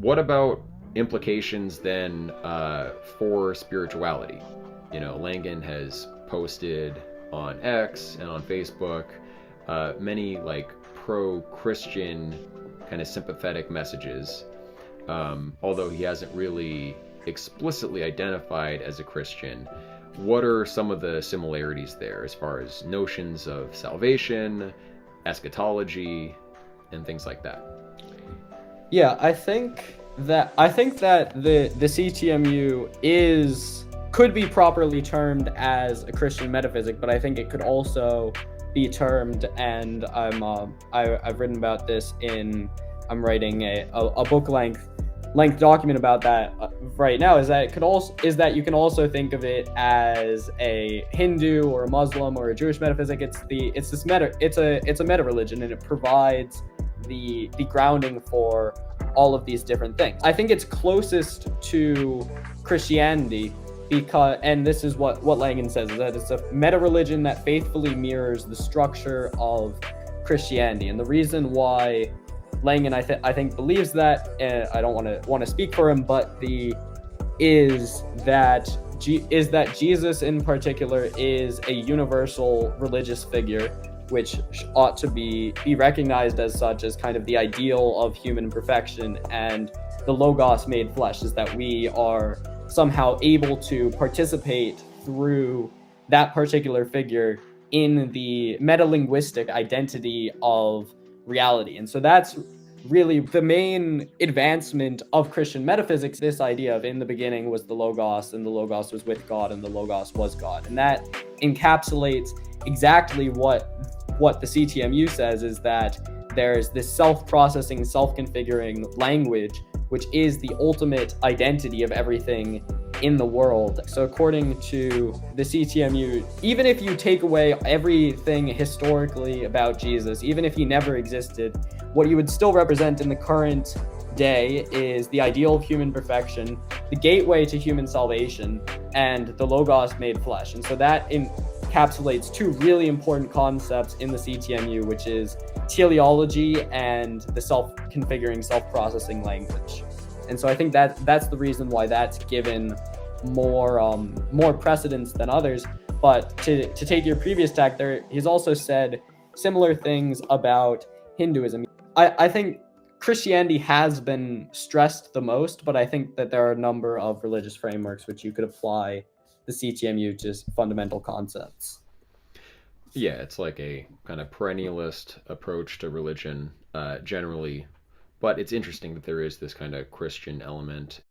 what about implications then for spirituality? Langan has posted on X and on Facebook many like pro-Christian kind of sympathetic messages, although he hasn't really explicitly identified as a Christian. What are some of the similarities there as far as notions of salvation, eschatology, and things like that? Yeah, I think that the CTMU could be properly termed as a Christian metaphysic, but I think it could also be termed, and I've written about this I'm writing a book length document about that right now. Is that you can also think of it as a Hindu or a Muslim or a Jewish metaphysic. It's a meta religion, and it provides the grounding for all of these different things. I think it's closest to Christianity because, and this is what Langan says, is that it's a meta religion that faithfully mirrors the structure of Christianity. And the reason why Langan, I think, believes that, and I don't want to speak for him, but is that Jesus in particular is a universal religious figure, which ought to be recognized as such, as kind of the ideal of human perfection. And the Logos made flesh is that we are somehow able to participate through that particular figure in the metalinguistic identity of reality. And so that's really the main advancement of Christian metaphysics, this idea of in the beginning was the Logos, and the Logos was with God, and the Logos was God. And that encapsulates exactly what the CTMU says, is that there's this self-processing, self-configuring language, which is the ultimate identity of everything in the world. So according to the CTMU, even if you take away everything historically about Jesus, even if he never existed, what you would still represent in the current day is the ideal of human perfection, the gateway to human salvation, and the Logos made flesh. And so that encapsulates two really important concepts in the CTMU, which is teleology and the self-configuring, self-processing language. And so I think that's the reason why that's given more precedence than others. But to take your previous tack there, he's also said similar things about Hinduism. I think Christianity has been stressed the most, but I think that there are a number of religious frameworks which you could apply the CTMU to fundamental concepts. Yeah, it's like a kind of perennialist approach to religion generally, but it's interesting that there is this kind of Christian element.